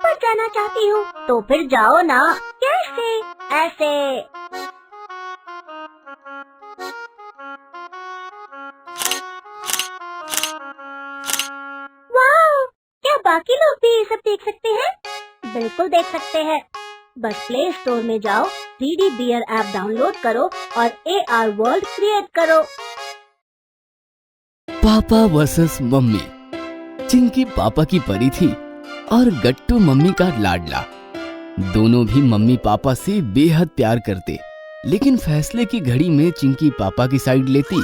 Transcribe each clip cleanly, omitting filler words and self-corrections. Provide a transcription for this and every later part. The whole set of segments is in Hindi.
ऊपर जाना चाहती हूँ। तो फिर जाओ ना। कैसे? ऐसे। वाह! क्या बाकी लोग भी ये सब देख सकते हैं? बिल्कुल देख सकते हैं। बस प्ले स्टोर में जाओ, 3D बियर ऐप डाउनलोड करो और AR वर्ल्ड क्रिएट करो। पापा वर्सेस मम्मी। चिंकी पापा की परी थी और गट्टू मम्मी का लाडला। दोनों भी मम्मी पापा से बेहद प्यार करते, लेकिन फैसले की घड़ी में चिंकी पापा की साइड लेती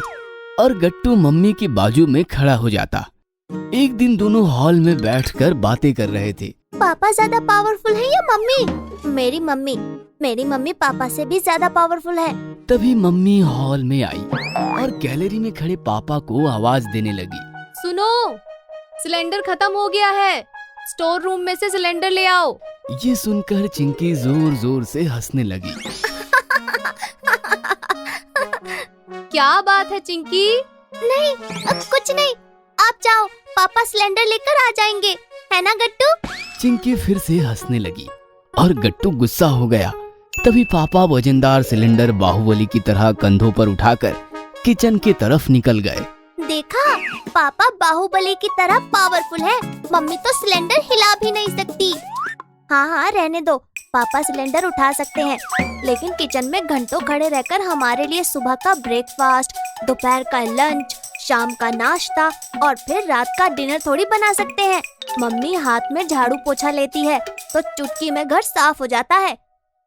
और गट्टू मम्मी के बाजू में खड़ा हो जाता। एक दिन दोनों हॉल में बैठकर बातें कर रहे थे। पापा ज्यादा पावरफुल है या मम्मी? मेरी मम्मी पापा से भी ज्यादा पावरफुल है। तभी मम्मी हॉल में आई और गैलरी में खड़े पापा को आवाज देने लगी। सुनो, सिलेंडर खत्म हो गया है, स्टोर रूम में से सिलेंडर ले आओ। ये सुनकर चिंकी जोर जोर से हंसने लगी। क्या बात है चिंकी? नहीं, कुछ नहीं, आप जाओ, पापा सिलेंडर लेकर आ जाएंगे, है ना गट्टू? चिंकी फिर से हंसने लगी और गट्टू गुस्सा हो गया। तभी पापा वजनदार सिलेंडर बाहुबली की तरह कंधों पर उठाकर किचन की तरफ निकल गए। देखा, पापा बाहुबली की तरह पावरफुल है, मम्मी तो सिलेंडर हिला भी नहीं सकती। हाँ, रहने दो, पापा सिलेंडर उठा सकते हैं, लेकिन किचन में घंटों खड़े रहकर हमारे लिए सुबह का ब्रेकफास्ट, दोपहर का लंच, शाम का नाश्ता और फिर रात का डिनर थोड़ी बना सकते हैं। मम्मी हाथ में झाड़ू पोछा लेती है तो चुटकी में घर साफ हो जाता है।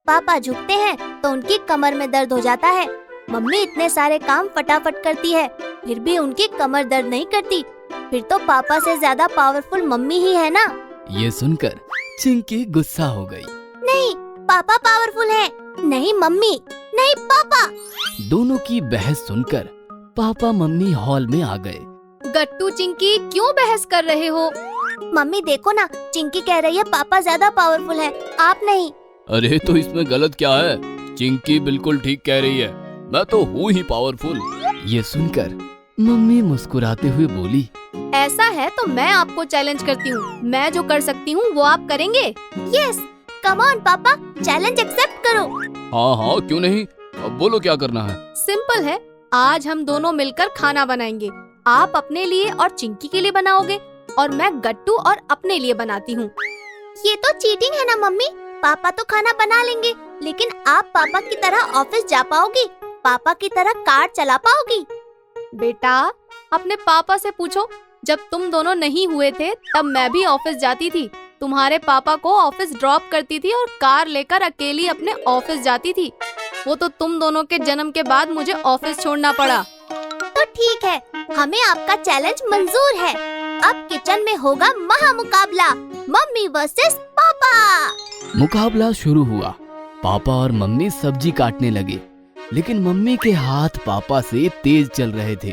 पापा झुकते हैं तो उनकी कमर में दर्द हो जाता है। मम्मी इतने सारे काम फटाफट करती है, फिर भी उनकी कमर दर्द नहीं करती। फिर तो पापा से ज्यादा पावरफुल मम्मी ही है ना। ये सुनकर चिंकी गुस्सा हो गई। नहीं, पापा पावरफुल है, नहीं मम्मी, नहीं पापा। दोनों की बहस सुनकर पापा मम्मी हॉल में आ गए। गट्टू चिंकी क्यों बहस कर रहे हो? मम्मी देखो ना, चिंकी कह रही है पापा ज्यादा पावरफुल है, आप नहीं। अरे तो इसमें गलत क्या है? चिंकी बिल्कुल ठीक कह रही है, मैं तो हूँ ही पावरफुल। ये सुनकर मम्मी मुस्कुराते हुए बोली, ऐसा है तो मैं आपको चैलेंज करती हूँ, मैं जो कर सकती हूँ वो आप करेंगे? यस, कम ऑन पापा, चैलेंज एक्सेप्ट करो। हाँ, क्यों नहीं, अब बोलो क्या करना है। सिंपल है, आज हम दोनों मिलकर खाना बनाएंगे। आप अपने लिए और चिंकी के लिए बनाओगे और मैं गट्टू और अपने लिए बनाती हूँ। ये तो चीटिंग है ना मम्मी, पापा तो खाना बना लेंगे, लेकिन आप पापा की तरह ऑफिस जा पाओगी, पापा की तरह कार चला पाओगी? बेटा, अपने पापा से पूछो, जब तुम दोनों नहीं हुए थे तब मैं भी ऑफिस जाती थी, तुम्हारे पापा को ऑफिस ड्रॉप करती थी और कार लेकर अकेली अपने ऑफिस जाती थी। वो तो तुम दोनों के जन्म के बाद मुझे ऑफिस छोड़ना पड़ा। तो ठीक है, हमें आपका चैलेंज मंजूर है। अब किचन में होगा महामुकाबला, मम्मी वर्सेस पापा। मुकाबला शुरू हुआ। पापा और मम्मी सब्जी काटने लगे, लेकिन मम्मी के हाथ पापा से तेज चल रहे थे।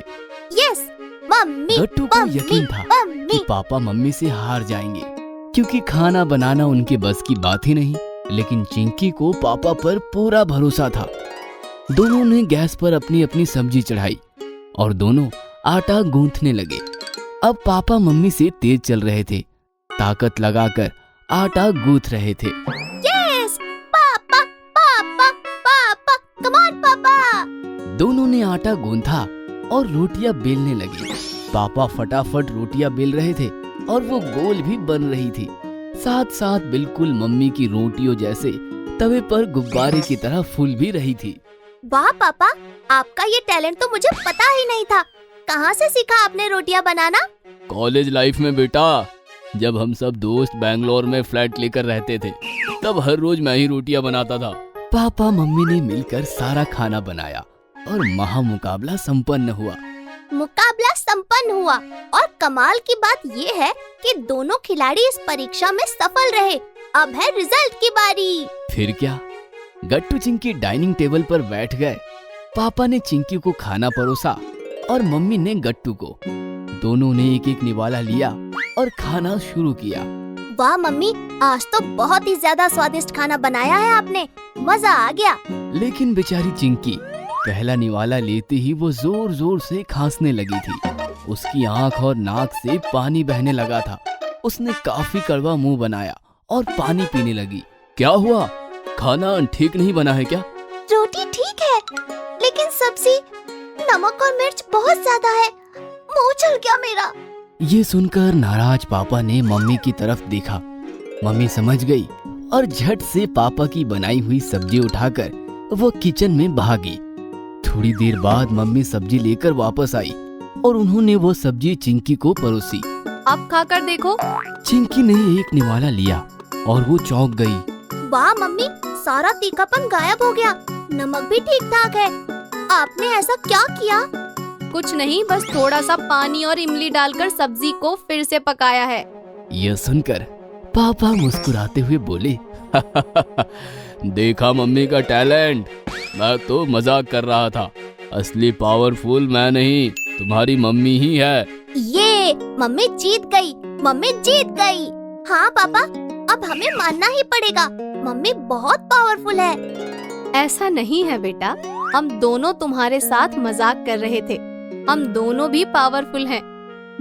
Yes, mummy. गट्टू को यकीन था कि पापा मम्मी से हार जाएंगे, क्योंकि खाना बनाना उनके बस की बात ही नहीं। लेकिन चिंकी को पापा पर पूरा भरोसा था। दोनों ने गैस पर अपनी अपनी सब्जी चढ़ाई और दोनों आटा गूंथने लगे। अब पापा मम्मी से तेज चल रहे थे, ताकत लगाकर आटा गूंथ रहे थे। यस, पापा पापा पापा, कम ऑन पापा। दोनों ने आटा गूंथा और रोटियां बेलने लगे। पापा फटाफट रोटियां बेल रहे थे और वो गोल भी बन रही थी, साथ साथ बिल्कुल मम्मी की रोटियों जैसे तवे पर गुब्बारे की तरह फूल भी रही थी। वाह पापा, आपका ये टैलेंट तो मुझे पता ही नहीं था। कहाँ से सीखा आपने रोटियां बनाना? कॉलेज लाइफ में बेटा, जब हम सब दोस्त बैंगलोर में फ्लैट लेकर रहते थे, तब हर रोज मैं ही रोटियां बनाता था। पापा मम्मी ने मिलकर सारा खाना बनाया और महामुकाबला संपन्न हुआ। मुकाबला संपन्न हुआ और कमाल की बात ये है कि दोनों खिलाड़ी इस परीक्षा में सफल रहे। अब है रिजल्ट की बारी। फिर क्या, गट्टू चिंकी डाइनिंग टेबल पर बैठ गए। पापा ने चिंकी को खाना परोसा और मम्मी ने गट्टू को। दोनों ने एक एक निवाला लिया और खाना शुरू किया। वाह मम्मी, आज तो बहुत ही ज्यादा स्वादिष्ट खाना बनाया है आपने, मजा आ गया। लेकिन बेचारी चिंकी पहला निवाला लेते ही वो जोर जोर से खांसने लगी थी। उसकी आंख और नाक से पानी बहने लगा था। उसने काफी कड़वा मुंह बनाया और पानी पीने लगी। क्या हुआ? खाना ठीक नहीं बना है क्या? रोटी ठीक है, लेकिन सब्जी, नमक और मिर्च बहुत ज्यादा है। मुंह जल गया मेरा। ये सुनकर नाराज पापा ने मम्मी की तरफ देखा। मम्मी समझ गई और झट से पापा की बनाई हुई सब्जी उठाकर वो किचन में भागी। थोड़ी देर बाद मम्मी सब्जी लेकर वापस आई और उन्होंने वो सब्जी चिंकी को परोसी। अब खाकर देखो। चिंकी ने एक निवाला लिया और वो चौंक गई। वाह मम्मी, सारा तीखापन गायब हो गया। नमक भी ठीक ठाक है। आपने ऐसा क्या किया? कुछ नहीं, बस थोड़ा सा पानी और इमली डालकर सब्जी को फिर से पकाया है। यह सुनकर पापा मुस्कुराते हुए बोले, देखा मम्मी का टैलेंट। मैं तो मजाक कर रहा था। असली पावरफुल मैं नहीं, तुम्हारी मम्मी ही है। ये मम्मी जीत गई, मम्मी जीत गई। हाँ पापा, अब हमें मानना ही पड़ेगा, मम्मी बहुत पावरफुल है। ऐसा नहीं है बेटा, हम दोनों तुम्हारे साथ मजाक कर रहे थे। हम दोनों भी पावरफुल हैं।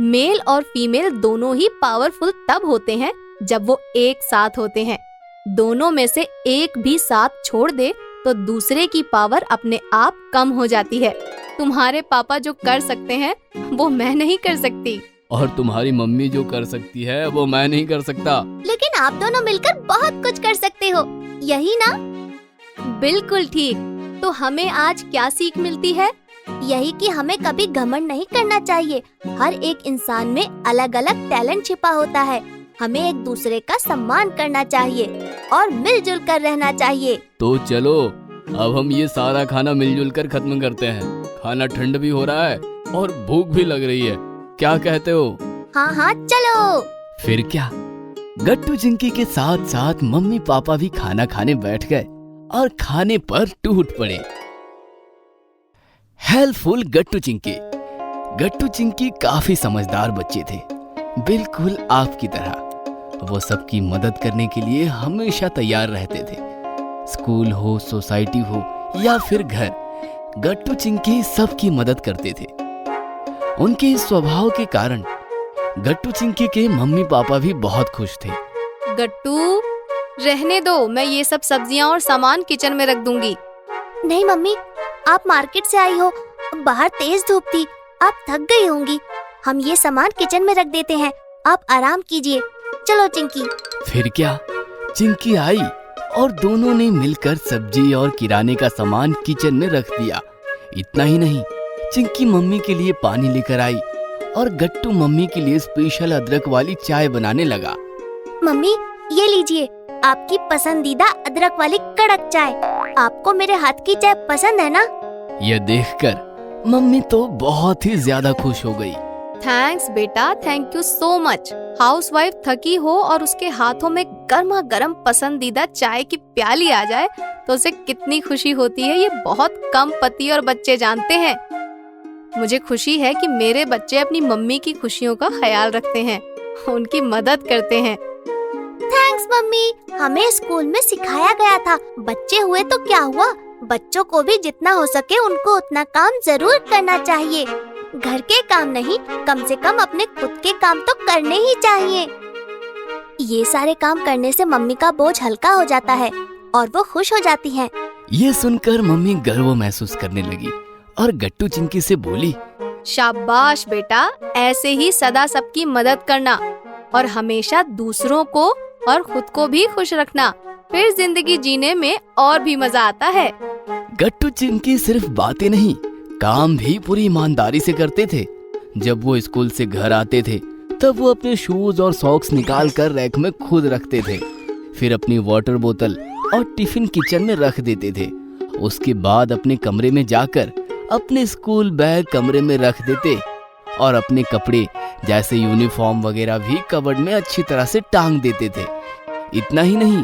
मेल और फीमेल दोनों ही पावरफुल तब होते हैं जब वो एक साथ होते हैं। दोनों में से एक भी साथ छोड़ दे तो दूसरे की पावर अपने आप कम हो जाती है। तुम्हारे पापा जो कर सकते हैं वो मैं नहीं कर सकती, और तुम्हारी मम्मी जो कर सकती है वो मैं नहीं कर सकता। लेकिन आप दोनों मिलकर बहुत कुछ कर सकते हो, यही ना? बिल्कुल ठीक। तो हमें आज क्या सीख मिलती है? यही कि हमें कभी घमंड नहीं करना चाहिए। हर एक इंसान में अलग अलग टैलेंट छिपा होता है। हमें एक दूसरे का सम्मान करना चाहिए और मिलजुल कर रहना चाहिए। तो चलो अब हम ये सारा खाना मिलजुल कर खत्म करते हैं। खाना ठंड भी हो रहा है और भूख भी लग रही है। क्या कहते हो? हाँ हाँ चलो। फिर क्या, गट्टू चिंकी के साथ साथ मम्मी पापा भी खाना खाने बैठ गए और खाने पर टूट पड़े। हेल्पफुल गट्टू चिंकी। गट्टू चिंकी काफी समझदार बच्चे थे, बिल्कुल आपकी तरह। वो सबकी मदद करने के लिए हमेशा तैयार रहते थे। स्कूल हो, सोसाइटी हो या फिर घर, गट्टू चिंकी सबकी मदद करते थे। उनके इस स्वभाव के कारण गट्टू चिंकी के मम्मी पापा भी बहुत खुश थे। गट्टू, रहने दो, मैं ये सब सब्जियां और सामान किचन में रख दूंगी। नहीं मम्मी, आप मार्केट से आई हो, बाहर तेज धूप थी, आप थक गई होंगी। हम ये सामान किचन में रख देते हैं, आप आराम कीजिए। चलो चिंकी। फिर क्या, चिंकी आई और दोनों ने मिलकर सब्जी और किराने का सामान किचन में रख दिया। इतना ही नहीं, चिंकी मम्मी के लिए पानी लेकर आई और गट्टू मम्मी के लिए स्पेशल अदरक वाली चाय बनाने लगा। मम्मी ये लीजिए, आपकी पसंदीदा अदरक वाली कड़क चाय। आपको मेरे हाथ की चाय पसंद है ना? यह देखकर मम्मी तो बहुत ही ज्यादा खुश हो गई। थैंक्स बेटा, thank you so much. Housewife थकी हो और उसके हाथों में गर्मा गर्म पसंदीदा चाय की प्याली आ जाए तो उसे कितनी खुशी होती है, ये बहुत कम पति और बच्चे जानते हैं। मुझे खुशी है कि मेरे बच्चे अपनी मम्मी की खुशियों का ख्याल रखते हैं, उनकी मदद करते हैं। थैंक्स मम्मी, हमें स्कूल में सिखाया गया था, बच्चे हुए तो क्या हुआ, बच्चों को भी जितना हो सके उनको उतना काम जरूर करना चाहिए। घर के काम नहीं, कम से कम अपने खुद के काम तो करने ही चाहिए। ये सारे काम करने से मम्मी का बोझ हल्का हो जाता है और वो खुश हो जाती हैं। ये सुनकर मम्मी गर्व महसूस करने लगी और गट्टू चिंकी से बोली, शाबाश बेटा, ऐसे ही सदा सबकी मदद करना और हमेशा दूसरों को और खुद को भी खुश रखना, फिर जिंदगी जीने में और भी मजा आता है। गट्टू चिंकी सिर्फ बातें नहीं, काम भी पूरी ईमानदारी से करते थे। जब वो स्कूल से घर आते थे तब वो अपने शूज और सॉक्स निकाल कर रैक में खुद रखते थे। फिर अपनी वाटर बोतल और टिफिन किचन में रख देते थे। उसके बाद अपने कमरे में जाकर अपने स्कूल बैग कमरे में रख देते और अपने कपड़े जैसे यूनिफॉर्म वगैरह भी कबर्ड में अच्छी तरह से टांग देते थे। इतना ही नहीं,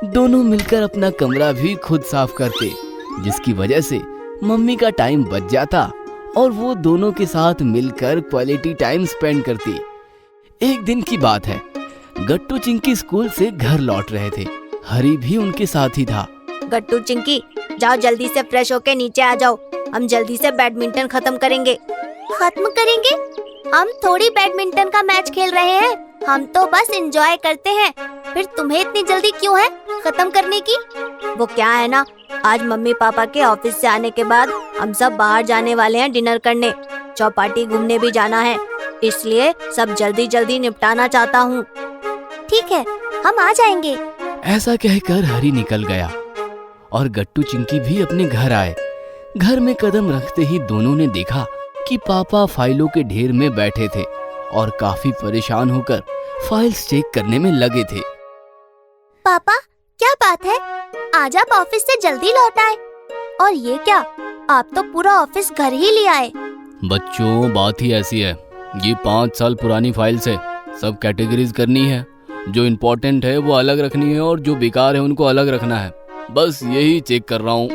दोनों मिलकर अपना कमरा भी खुद साफ करते, जिसकी वजह से मम्मी का टाइम बच जाता और वो दोनों के साथ मिलकर क्वालिटी टाइम स्पेंड करती। एक दिन की बात है, गट्टू चिंकी स्कूल से घर लौट रहे थे। हरी भी उनके साथ ही था। गट्टू चिंकी, जाओ जल्दी से फ्रेश होके नीचे आ जाओ, हम जल्दी से बैडमिंटन खत्म करेंगे। खत्म करेंगे? हम थोड़ी बैडमिंटन का मैच खेल रहे हैं, हम तो बस एंजॉय करते हैं। फिर तुम्हें इतनी जल्दी क्यों है खत्म करने की? वो क्या है ना, आज मम्मी पापा के ऑफिस से आने के बाद हम सब बाहर जाने वाले हैं डिनर करने, चौपाटी घूमने भी जाना है, इसलिए सब जल्दी जल्दी निपटाना चाहता हूँ। ठीक है, हम आ जाएंगे। ऐसा कहकर हरी निकल गया और गट्टू चिंकी भी अपने घर आए। घर में कदम रखते ही दोनों ने देखा कि पापा फाइलों के ढेर में बैठे थे और काफी परेशान होकर फाइल्स चेक करने में लगे थे। पापा, क्या बात है, आज आप ऑफिस से जल्दी लौट आए। और ये क्या, आप तो पूरा ऑफिस घर ही ले आए। बच्चों, बात ही ऐसी है, ये 5 साल पुरानी फाइल्स है, सब कैटेगरीज करनी है, जो इम्पोर्टेंट है वो अलग रखनी है और जो बेकार है उनको अलग रखना है। बस यही चेक कर रहा हूँ,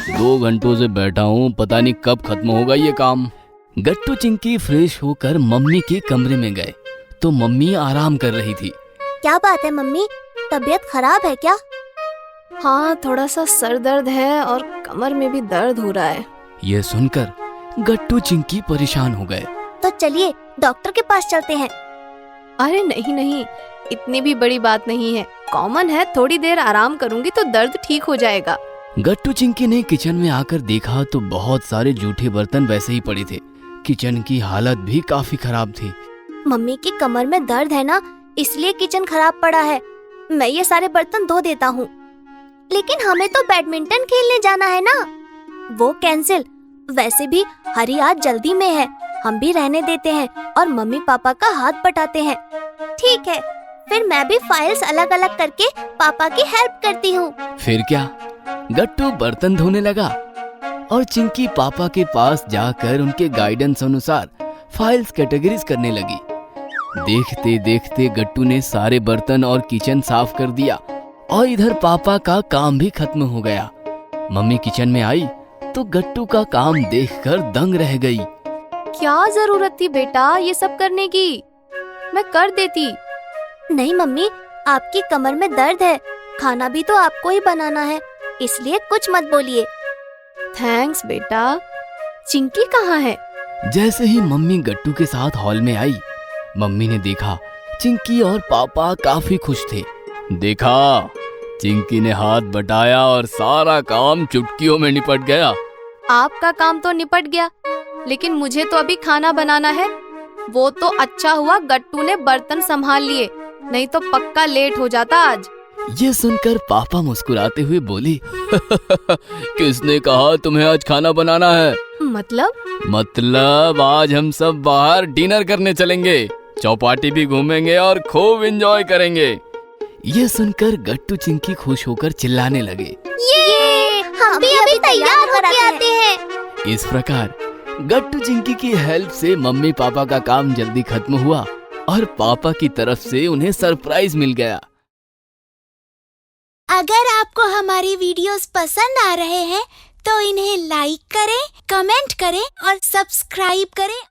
2 घंटों से बैठा हूँ, पता नहीं कब खत्म होगा ये काम। गट्टू चिंकी फ्रेश होकर मम्मी के कमरे में गए तो मम्मी आराम कर रही थी। क्या बात है मम्मी, तबीयत खराब है क्या? हाँ, थोड़ा सा सर दर्द है और कमर में भी दर्द हो रहा है। ये सुनकर गट्टू चिंकी परेशान हो गए। तो चलिए डॉक्टर के पास चलते हैं। अरे नहीं नहीं, इतनी भी बड़ी बात नहीं है, कॉमन है, थोड़ी देर आराम करूंगी तो दर्द ठीक हो जाएगा। गट्टू चिंकी ने किचन में आकर देखा तो बहुत सारे जूठे बर्तन वैसे ही पड़े थे। किचन की हालत भी काफी खराब थी। मम्मी की कमर में दर्द है ना, इसलिए किचन खराब पड़ा है। मैं ये सारे बर्तन धो देता हूँ। लेकिन हमें तो बैडमिंटन खेलने जाना है ना। वो कैंसिल। वैसे भी हरी आज जल्दी में है, हम भी रहने देते हैं और मम्मी पापा का हाथ बटाते हैं। ठीक है, फिर मैं भी फाइल्स अलग अलग करके पापा की हेल्प करती हूँ। फिर क्या, गट्टू बर्तन धोने लगा और चिंकी पापा के पास जाकर उनके गाइडेंस अनुसार फाइल्स कैटेगरीज करने लगी। देखते देखते गट्टू ने सारे बर्तन और किचन साफ कर दिया और इधर पापा का काम भी खत्म हो गया। मम्मी किचन में आई तो गट्टू का काम देखकर दंग रह गई। क्या जरूरत थी बेटा ये सब करने की, मैं कर देती। नहीं मम्मी, आपकी कमर में दर्द है, खाना भी तो आपको ही बनाना है, इसलिए कुछ मत बोलिए। थैंक्स बेटा। चिंकी कहाँ है? जैसे ही मम्मी गट्टू के साथ हॉल में आई, मम्मी ने देखा चिंकी और पापा काफी खुश थे। देखा, चिंकी ने हाथ बटाया और सारा काम चुटकियों में निपट गया। आपका काम तो निपट गया, लेकिन मुझे तो अभी खाना बनाना है। वो तो अच्छा हुआ गट्टू ने बर्तन संभाल लिए, नहीं तो पक्का लेट हो जाता आज। ये सुनकर पापा मुस्कुराते हुए बोली, किसने कहा तुम्हें आज खाना बनाना है? मतलब आज हम सब बाहर डिनर करने चलेंगे, चौपाटी भी घूमेंगे और खूब एंजॉय करेंगे। ये सुनकर गट्टू चिंकी खुश होकर चिल्लाने लगे, ये हम भी अभी तैयार होके आते हैं। इस प्रकार गट्टू चिंकी की हेल्प से मम्मी पापा का काम जल्दी खत्म हुआ और पापा की तरफ से उन्हें सरप्राइज मिल गया। अगर आपको हमारी वीडियोस पसंद आ रहे हैं तो इन्हें लाइक करें, कमेंट करें और सब्सक्राइब करें।